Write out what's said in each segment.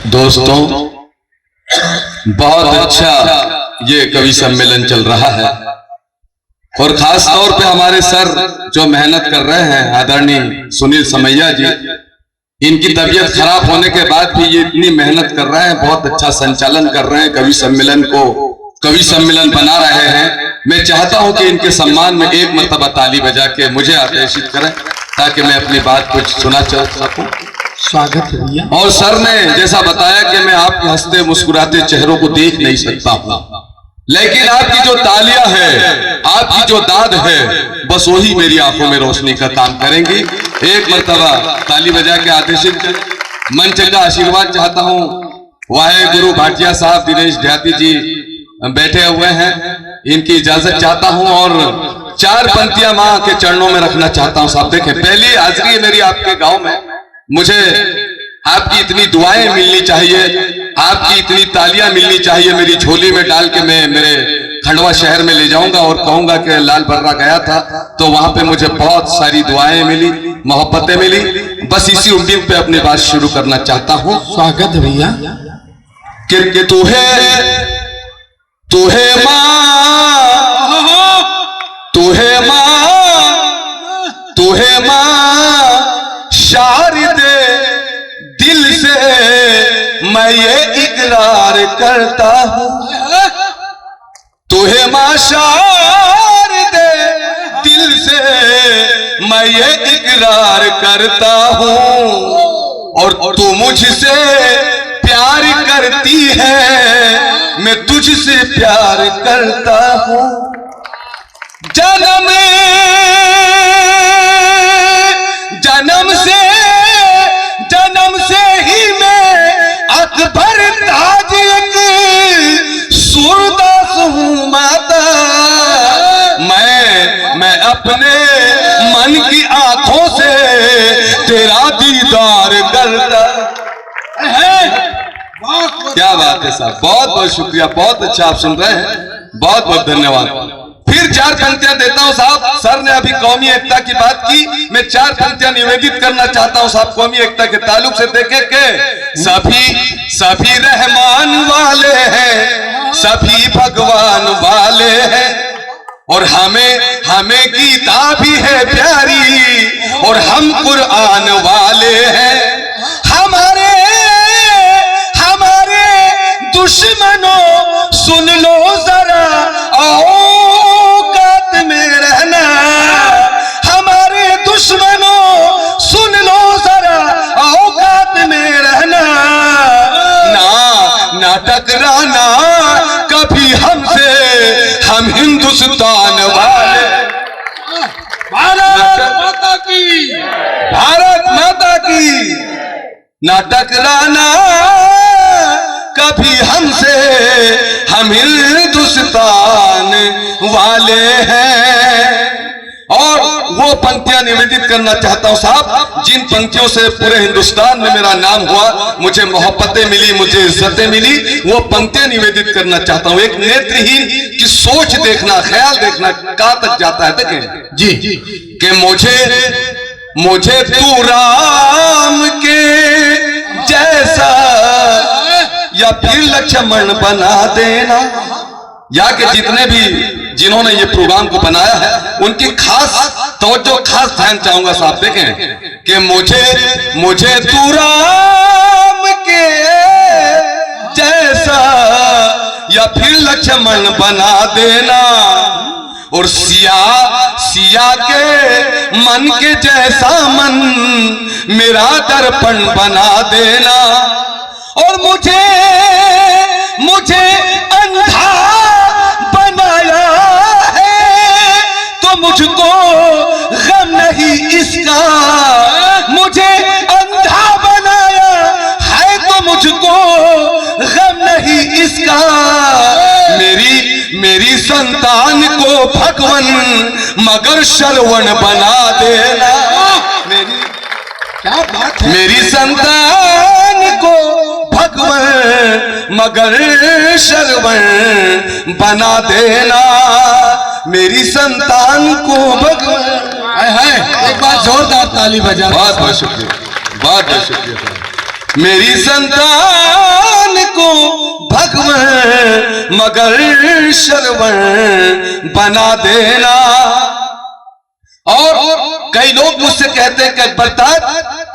दोस्तों, बहुत अच्छा ये कवि सम्मेलन चल रहा है और खास तौर पे हमारे सर जो मेहनत कर रहे हैं, आदरणीय सुनील समैया जी, इनकी तबीयत खराब होने के बाद भी ये इतनी मेहनत कर रहे हैं, बहुत अच्छा संचालन कर रहे हैं, कवि सम्मेलन को कवि सम्मेलन बना रहे हैं। मैं चाहता हूं कि इनके सम्मान में एक मर्तबा ताली बजा के मुझे आदेशित करें ताकि मैं अपनी बात कुछ सुना चल सकूं। स्वागत है भैया। और सर ने जैसा बताया कि मैं आपके हंसते मुस्कुराते चेहरों को देख नहीं सकता हूं, लेकिन आपकी जो तालियां है, आपकी जो दाद है, बस वही मेरी आंखों में रोशनी का काम करेंगी। एक मर्तबा ताली बजा के आदेशित कर मंच का आशीर्वाद चाहता हूं। वाहे गुरु भाटिया साहब, दिनेश ध्याती जी बैठे हुए हैं, इनकी इजाजत चाहता हूं और 4 पंक्तियां मां के चरणों में रखना चाहता हूं। साहब देखें, पहली हाजिरी है मेरी आपके गांव में, मुझे आपकी इतनी दुआएं मिलनी चाहिए, आपकी इतनी तालियां मिलनी चाहिए। मेरी झोली में डाल के मैं मेरे खंडवा शहर में ले जाऊंगा और कहूंगा कि लाल बर्रा गया था तो वहां पे मुझे बहुत सारी दुआएं मिली, मोहब्बतें मिली। बस इसी उम्मीद पे अपनी बात शुरू करना चाहता हूं। स्वागत है भैया। कि तुहे मां शारदे, दिल से मैं ये इकरार करता हूं। तुहे मां शारदे, दिल से मैं ये इकरार करता हूं और तू मुझसे प्यार करती है, मैं तुझसे प्यार करता हूं। जन्म से ही मैं अकबर ताज एक सूरदास हूं माता। मैं अपने मन की आंखों से तेरा दीदार करता है। क्या बात है साहब, बहुत बहुत शुक्रिया, बहुत अच्छा आप सुन रहे हैं, बहुत बहुत धन्यवाद। फिर 4 पंक्तियां देता हूं साहब। सर ने अभी कौमी एकता की बात की, मैं 4 पंक्तियां निवेदित करना चाहता हूं साहब कौमी एकता के ताल्लुक से। देखे के सभी रहमान वाले हैं, सभी भगवान वाले हैं और हमें गीता भी है प्यारी और हम कुरान वाले हैं। हमारे दुश्मनों सुन लो जरा, औकात में रहना। हमारे दुश्मनों सुन लो जरा, औकात में रहना। ना टकराना कभी हमसे, हम हिंदुस्तान वाले। भारत माता की, भारत माता की। ना टकराना कभी हमसे, हम हिंदुस्तान वाले हैं। और वो पंक्तियां निवेदित करना चाहता हूं साहब जिन पंक्तियों से पूरे हिंदुस्तान में मेरा नाम हुआ, मुझे मोहब्बतें मिली, मुझे इज्जतें मिली, वो पंक्तियां निवेदित करना चाहता हूं। एक नेत्रहीन की सोच देखना, ख्याल देखना कहां तक जाता है। देखें जी कि मुझे तू राम के जैसा या फिर लक्ष्मण बना देना। या कि जितने भी जिन्होंने ये प्रोग्राम को बनाया है उनकी खास तवज्जो, खास ध्यान चाहूंगा साहब। देखें कि मुझे तू राम के जैसा या फिर लक्ष्मण बना देना और सिया के मन के जैसा मन मेरा दर्पण बना देना। और मुझे अंधा बनाया है तो मुझको गम नहीं इसका। मुझे अंधा बनाया है तो मुझको गम नहीं इसका। मेरी संतान को भगवन मगर श्रवण बना देना। क्या बात है। मेरी संतान को भगवन मगर श्रवण बना देना। मेरी संतान को भगवन। एक बार जोरदार ताली बजा। बहुत बहुत शुक्रिया, बहुत बहुत शुक्रिया। मेरी संतान मगर शरवण बना देना। और कई लोग मुझसे कहते हैं कि बरताज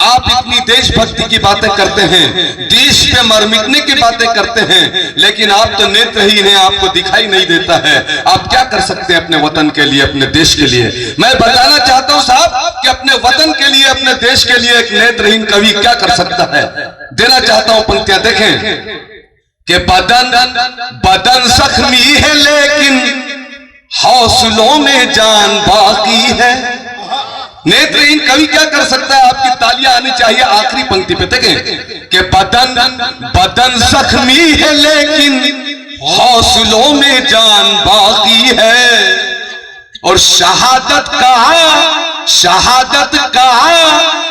आप इतनी देशभक्ति की बातें करते हैं, देश पे मर मिटने की बातें करते हैं, लेकिन आप तो नेत्रहीन हैं, आपको दिखाई नहीं देता है। आप क्या कर सकते हैं अपने वतन के लिए, अपने देश के लिए? मैं बताना चाहता हूं साहब कि अपने वतन के लिए, अपने देश के लिए एक नेत्रहीन कवि क्या कर सकता है। देना चाहता हूं पंक्तियां, देखें कि बदन जख्मी है लेकिन हौसलों में जान बाकी है। नेत्रहीन कवि क्या कर सकता है? आपकी तालियां आनी चाहिए आखिरी पंक्ति पे, देखें कि बदन जख्मी है लेकिन हौसलों में जान बाकी है। और शहादत का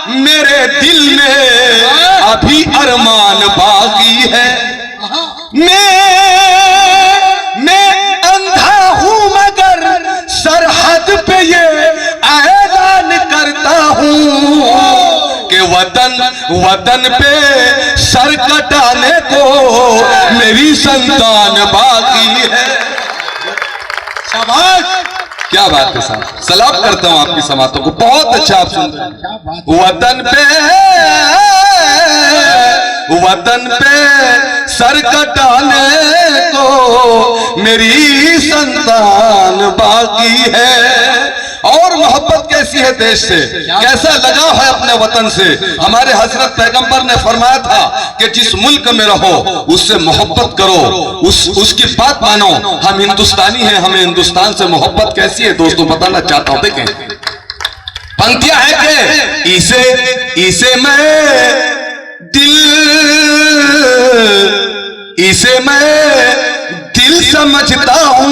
मेरे दिल में अभी अरमान बाकी है। मैं अंधा हूं मगर सरहद पे ये ऐलान करता हूं कि वतन पे सर कटाने को मेरी संतान बाकी है। शाबाश, क्या बात है साहब, सलाम करता हूं आपकी समातों को, बहुत अच्छा आप सुन रहे हैं। वतन पे सर कटाने को मेरी संतान बाकी है। और मोहब्बत कैसी है देश से, कैसा लगाव है अपने वतन से। हमारे हजरत पैगंबर ने फरमाया था कि जिस मुल्क में रहो उससे मोहब्बत करो, उसकी बात मानो। हम हिंदुस्तानी हैं, हमें हिंदुस्तान से मोहब्बत कैसी है दोस्तों बताना चाहता हूं। देखें पंक्तियां है कि इसे मैं दिल समझता हूं,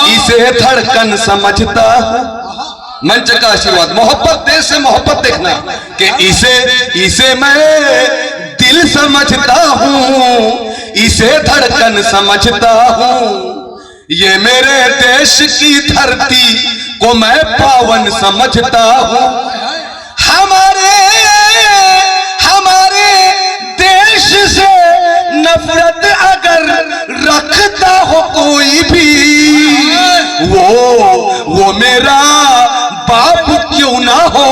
इसे धड़कन समझता हूं। मंच का आशीर्वाद, मोहब्बत देश से मोहब्बत देखना कि इसे मैं दिल समझता हूं, इसे धड़कन समझता हूं। ये मेरे देश की धरती को मैं पावन समझता हूं। हमारे देश से नफरत अगर रखता हो कोई भी, वो मेरा बाप क्यों ना हो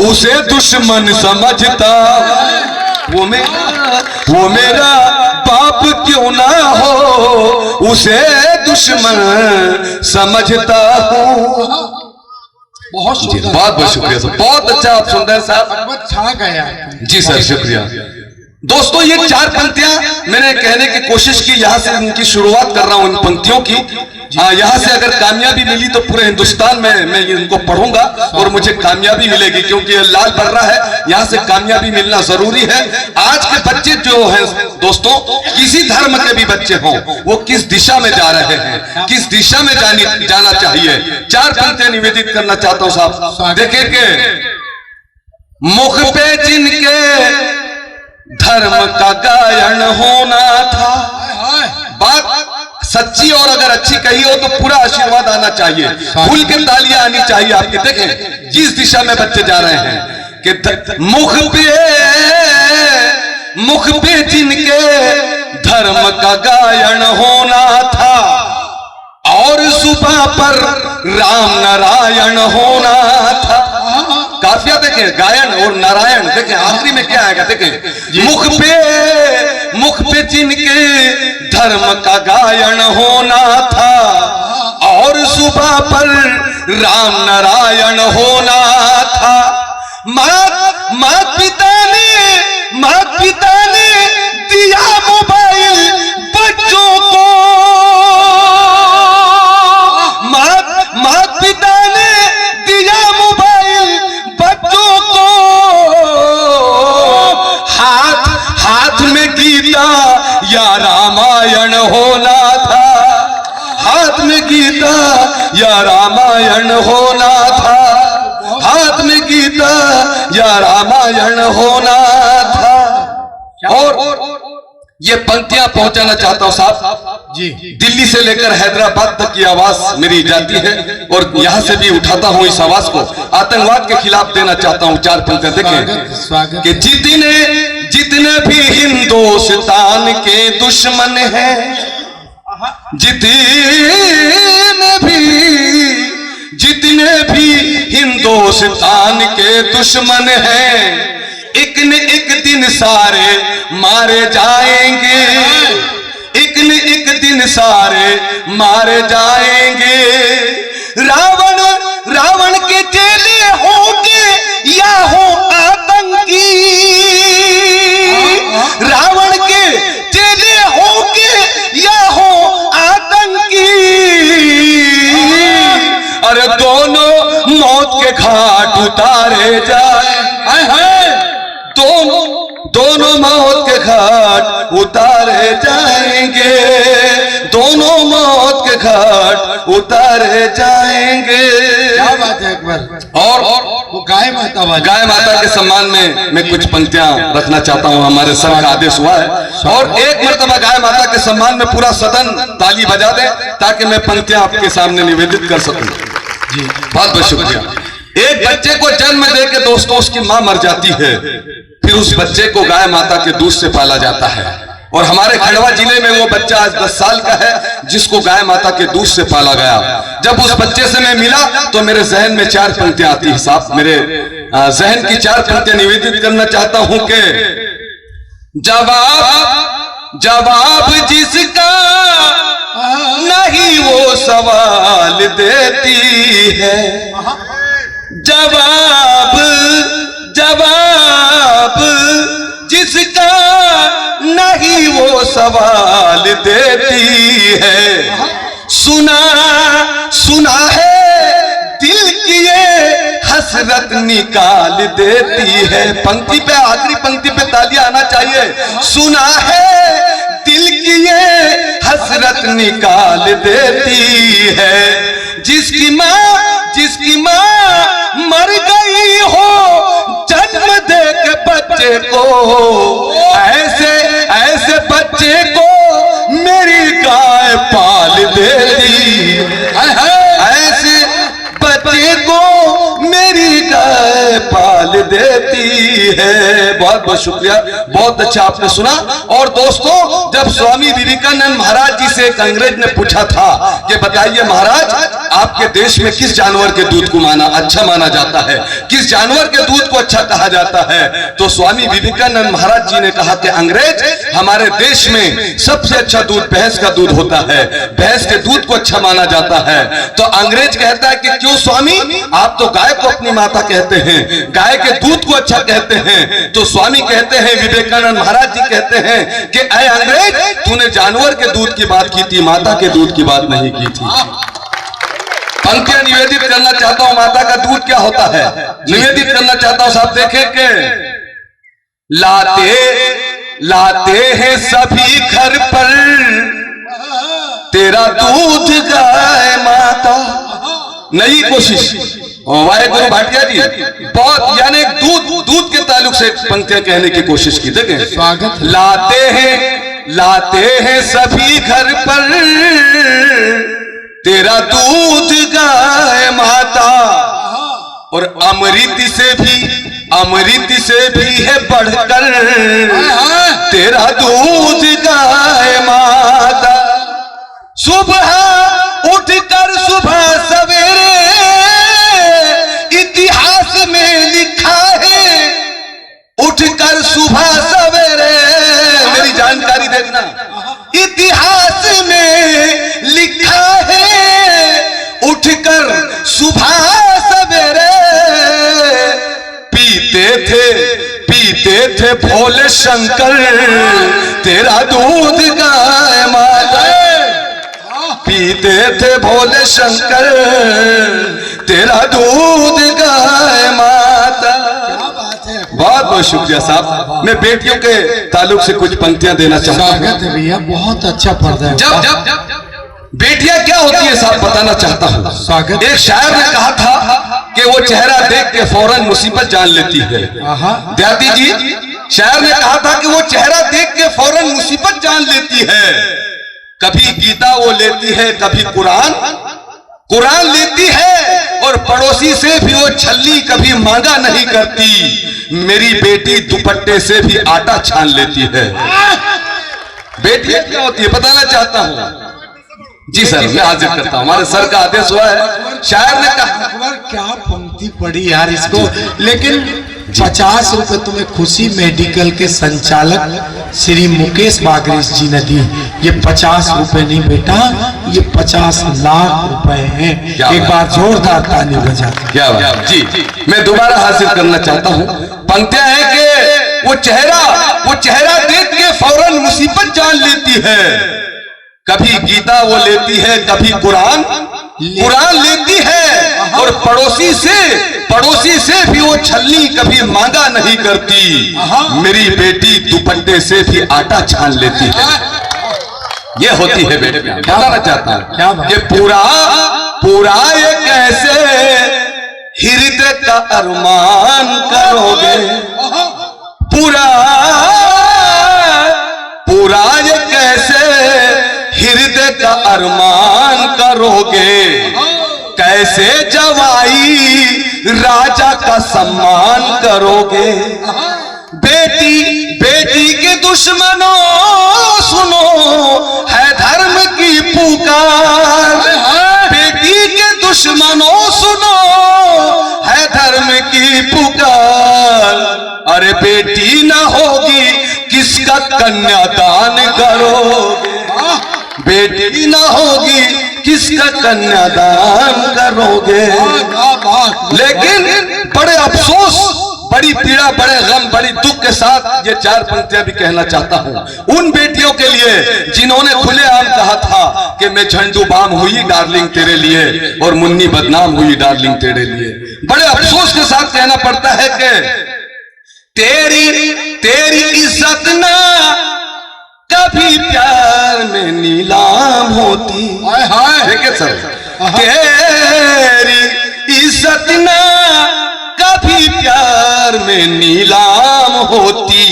उसे दुश्मन समझता। वो मेरा बाप क्यों ना हो उसे दुश्मन समझता हूं। बहुत शुक्रिया सर, बहुत अच्छा आप सुन रहे हैं साहब, छा गया जी सर, शुक्रिया। दोस्तों ये चार पंक्तियां मैंने कहने की कोशिश की, यहां से इनकी शुरुआत कर रहा हूं इन पंक्तियों की। यहां से अगर कामयाबी मिली तो पूरे हिंदुस्तान में मैं इनको पढ़ूंगा और मुझे कामयाबी मिलेगी, क्योंकि ये लाल बर्रा है, यहां से कामयाबी मिलना जरूरी है। आज के बच्चे जो हैं दोस्तों, किसी धर्म के भी बच्चे हों, वो किस दिशा में जा रहे हैं, किस दिशा में जाना चाहिए। चार पंक्तियां निवेदित करना चाहता हूं साहब। देखिए कि मुख पे जिनके धर्म का गायन होना था, बात सच्ची और अगर अच्छी कही हो तो पूरा आशीर्वाद आना चाहिए, खुल के तालियां आनी चाहिए आपकी। देखें किस दिशा में बच्चे जा रहे हैं कि मुख पे जिनके धर्म का गायन होना था और जुबां पर राम नारायण होना था। काफिया देखें, गायन और नारायण देखें, आखिरी में क्या आएगा देखें, मुख पे जिनके धर्म का गायन होना था और जुबां पर राम नारायण होना था। मात पिता ने दिया मोबाइल बच्चों को, मात पिता ने दिया मोबाइल बच्चों को, हाथ में गीता या रामायण होना था, हाथ में गीता या रामायण होना था, हाथ में गीता या रामायण होना था। और ये पंक्तियां पहुंचाना चाहता हूं साहब जी, दिल्ली से लेकर हैदराबाद तक की आवाज मेरी जाती है और यहां से भी उठाता हूं इस आवाज को, आतंकवाद के खिलाफ देना चाहता हूं। चार पंक्तियां देखें कि जितने भी हिंदुस्तान के दुश्मन हैं, जितने भी हिंदुस्तान के दुश्मन हैं, एक न एक दिन सारे मारे जाएंगे, एक न एक दिन सारे मारे जाएंगे। रावण के चेले होंगे या हो आतंकी, रावण के चेले होंगे या हो आतंकी, अरे दोनों मौत के घाट उतारे जाए, दोनों मौत के घाट उतारे जाएंगे, दोनों मौत के घाट उतारे जाएंगे। क्या बात है अकबर। और वो गाय माता वाली, गाय माता के सम्मान में मैं कुछ पंक्तियां रखना चाहता हूं, हमारे सर का आदेश हुआ है। और एक मर्तबा गाय माता के सम्मान में पूरा सदन ताली बजा दे ताकि मैं पंक्तियां आपके सामने निवेदित कर सकूं। जी बहुत बहुत शुक्रिया। एक बच्चे को जन्म दे के दोस्तों उसकी मां मर जाती है, फिर उस बच्चे को गाय माता के दूध से पाला जाता है। और हमारे खंडवा जिले में वो बच्चा आज 10 साल का है जिसको गाय माता के दूध से पाला गया। जब उस बच्चे से मैं मिला तो मेरे जहन में 4 पंक्तियां आती है साहब, मेरे जहन की 4 पंक्तियां निवेदित करना चाहता हूं कि जवाब जिसका नहीं वो सवाल देती है, जवाब जिसका नहीं वो सवाल देती है। सुना है दिल की ये हसरत निकाल देती है। पंक्ति पे, आखिरी पंक्ति पे तालियां आना चाहिए। सुना है दिल की ये हसरत निकाल देती है। जिसकी माँ मर गई हो जन्म दे के बच्चे को, ऐसे बच्चे को मेरी गाय पाल देती, ऐसे बच्चे को मेरी गाय पाल देती है। बहुत बहुत शुक्रिया, बहुत अच्छा आपने सुना। और दोस्तों, जब स्वामी विवेकानंद महाराज जी से एक अंग्रेज ने पूछा था कि बताइए महाराज, आपके देश में किस जानवर के दूध को अच्छा माना जाता है, किस जानवर के दूध को अच्छा कहा जाता है, तो स्वामी विवेकानंद महाराज जी ने कहा कि अंग्रेज, हमारे देश में सबसे अच्छा दूध भैंस का दूध होता है, भैंस के दूध को अच्छा माना जाता है। तो अंग्रेज कहता है कि क्यों स्वामी, आप तो गाय को अपनी माता कहते हैं, गाय के दूध को अच्छा कहते हैं। तो स्वामी कहते हैं, विवेकानंद महाराज जी कहते हैं कि ऐ अंग्रेज, तूने जानवर के दूध की बात की थी, माता के दूध की बात नहीं की थी। पंक्तियां निवेदित करना चाहता हूं, माता का दूध क्या होता है निवेदित करना चाहता हूं साहब। देखें कि लाते हैं सभी घर पर तेरा दूध गाय माता। नई कोशिश वाहेगुरु भाटिया जी, बहुत यानी दूध के ताल्लुक से पंक्तियां कहने की कोशिश की। देखें, स्वागत। लाते हैं सभी घर पर तेरा दूध गाय माता, और अमृत से भी है बढ़कर तेरा दूध गाय माता। सुबह उठकर सुबह सवेरे इतिहास में लिखा है, उठकर सुबह सवेरे, मेरी जानकारी देखना, इतिहास में लिखा है, उठकर सुबह सवेरे पीते थे भोले शंकर तेरा दूध गाय माता। पीते थे भोले शंकर तेरा दूध गाय माता। बहुत बहुत शुक्रिया साहब। मैं बेटियों के ताल्लुक से कुछ पंक्तियां देना चाहता हूं। स्वागत है भैया, बहुत अच्छा पर्दा है। जब बेटियां क्या होती है साहब बताना चाहता हूं। स्वागत। एक शायर ने कहा था कि वो चेहरा देख के फौरन मुसीबत जान लेती है। दयाती जी, शायर ने कहा था कि वो चेहरा देख के फौरन मुसीबत जान लेती है। कभी गीता वो लेती है, कभी कुरान लेती है, और पड़ोसी से भी वो छल्ली कभी मांगा नहीं करती। मेरी बेटी दुपट्टे से भी आटा छान लेती है। बेटियां क्या होती है बताना चाहता हूं। जी सर, मैं हाजिर करता हूँ। हमारे सर का आदेश हुआ है, शायर ने कहा। अकबर क्या पंक्ति पड़ी यार इसको। लेकिन 50 रुपए तुम्हें खुशी मेडिकल के संचालक श्री मुकेश बागरीश जी ने दी। ये 50 रुपए नहीं बेटा, ये 50 लाख रुपए हैं। एक बार जोरदार ताली बजा। क्या बात जी, मैं दोबारा हाजिर करना चाहता हूँ। पंक्तियां हैं कि वो चेहरा देख के फौरन मुसीबत जान लेती है। कभी गीता वो लेती है, कभी कुरान लेती है, और पड़ोसी से भी वो छलनी कभी मांगा नहीं करती। मेरी बेटी दुपट्टे से भी आटा छान लेती है। ये होती है बेटे। बताना चाहता हूं कि पूरा ये कैसे हृदय का अरमान करोगे, पूरा ये कैसे हृदय का अरमान करोगे, कैसे जवाई राजा का सम्मान करोगे। बेटी के दुश्मनों सुनो है धर्म की पुकार, बेटी के दुश्मनों सुनो है धर्म की पुकार। अरे बेटी ना होगी किसका कन्यादान करोगे, बेटी ना होगी किसका कन्यादान करोगे। लेकिन बड़े अफसोस, बड़ी पीड़ा, बड़े गम, बड़ी दुख के साथ ये 4 पंक्तियां भी कहना चाहता हूं उन बेटियों के लिए जिन्होंने खुलेआम कहा था कि मैं झंडू बाम हुई डार्लिंग तेरे लिए, और मुन्नी बदनाम हुई डार्लिंग तेरे लिए। बड़े अफसोस के साथ कहना पड़ता है कि तेरी इज्जत ना कभी प्यार में नीलाम होती। देखिए सर, तेरी इज्जत ना कभी प्यार में नीलाम होती।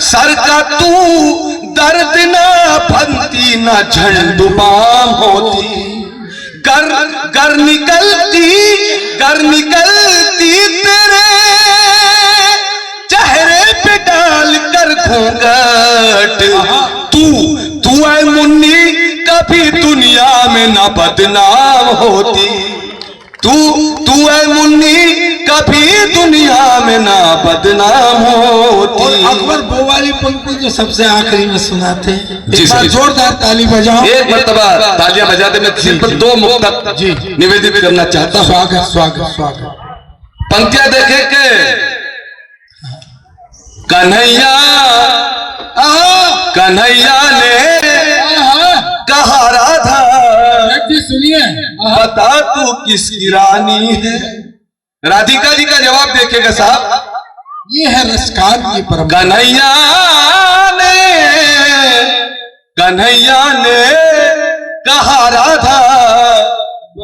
सर का तू दर्द ना बनती, ना झंडू बाम होती। कर निकलती तेरे चेहरे पे डाल कर घूंघट। तू है मुन्नी कभी दुनिया में ना बदनाम होती। तू है मुन्नी कभी दुनिया में ना बदनाम होती। और अकबर वो वाली पंक्ति जो सबसे आखिरी में सुनाते हैं, जी सर, जोरदार ताली बजाओ। एक मर्तबा तालियां बजाते मैं सिंपल 2 मुक्त जी निवेदित करना चाहता हूं। स्वागत स्वागत स्वागत। पंक्तियां देखे के कन्हैया ने कहा राधा, सुनिए, बता तू किसकी रानी है। राधिका जी का जवाब देखेगा साहब, ये है रसकान की परंपरा। कन्हैया ने कहा राधा,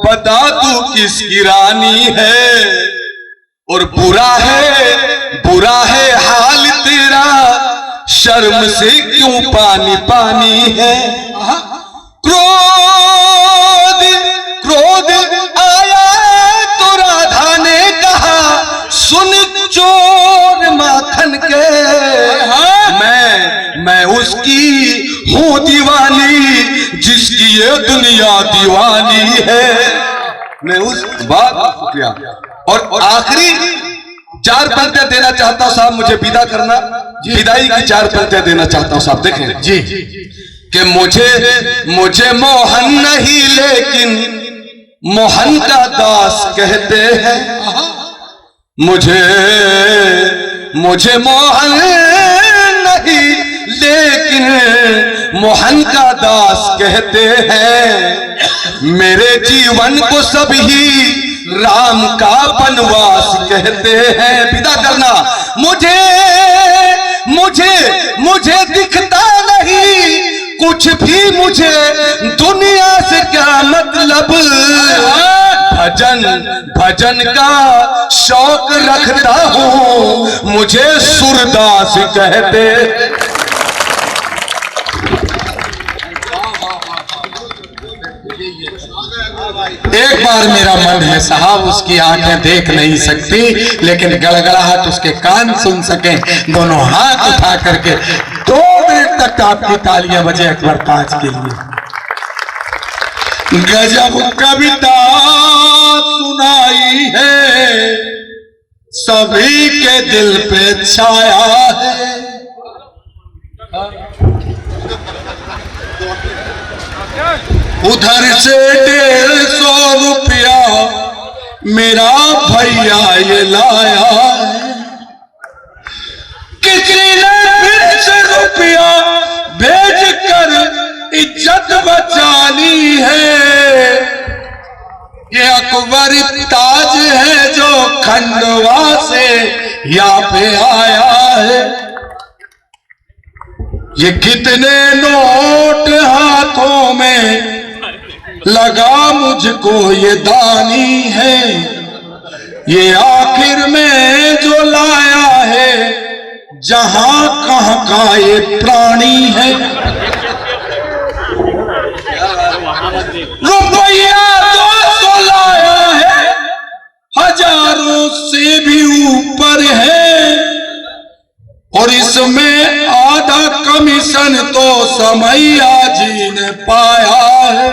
बता तू किसकी रानी है, और बुरा है हाल तेरा, शर्म से क्यों पानी पानी है। क्रोध आया तो राधा ने कहा, सुन चोर माखन के, मैं उसकी हूँ दीवानी जिसकी ये दुनिया दीवानी है। मैं उस बात शुक्रिया। और आखिरी 4 पंक्तियां देना चाहता हूं साहब, मुझे विदा करना, विदाई की 4 पंक्तियां देना चाहता हूं साहब। देखें जी कि मुझे मोहन नहीं लेकिन मोहन का दास कहते हैं। मुझे मोहन नहीं लेकिन मोहन का दास कहते हैं। मेरे जीवन को सभी राम का वनवास कहते हैं। विदा करना, मुझे दिखता नहीं कुछ भी, मुझे दुनिया से क्या मतलब। भजन का शौक रखता हूँ, मुझे सूरदास कहते। एक बार मेरा मन है साहब, उसकी आंखें देख नहीं सकती लेकिन गड़गड़ाहट उसके कान सुन सके। दोनों हाथ उठा करके 2 मिनट तक आपकी तालियां बजे अकबर ताज के लिए। गजब कविता सुनाई है, सभी के दिल पे छाया है। उधर से 150 रुपया मेरा भैया ये लाया है, किसी ने फिर से रुपया भेज कर इज्जत बचा ली है। ये अकबर ताज है जो खंडवा से यहाँ पे आया है। ये कितने नोट हाथों में लगा मुझको ये दानी है, ये आखिर में जो लाया है जहां कहां का ये प्राणी है। रुपया 200 लाया है, हजारों से भी ऊपर है, और इसमें आधा कमीशन तो समैया जी ने पाया है।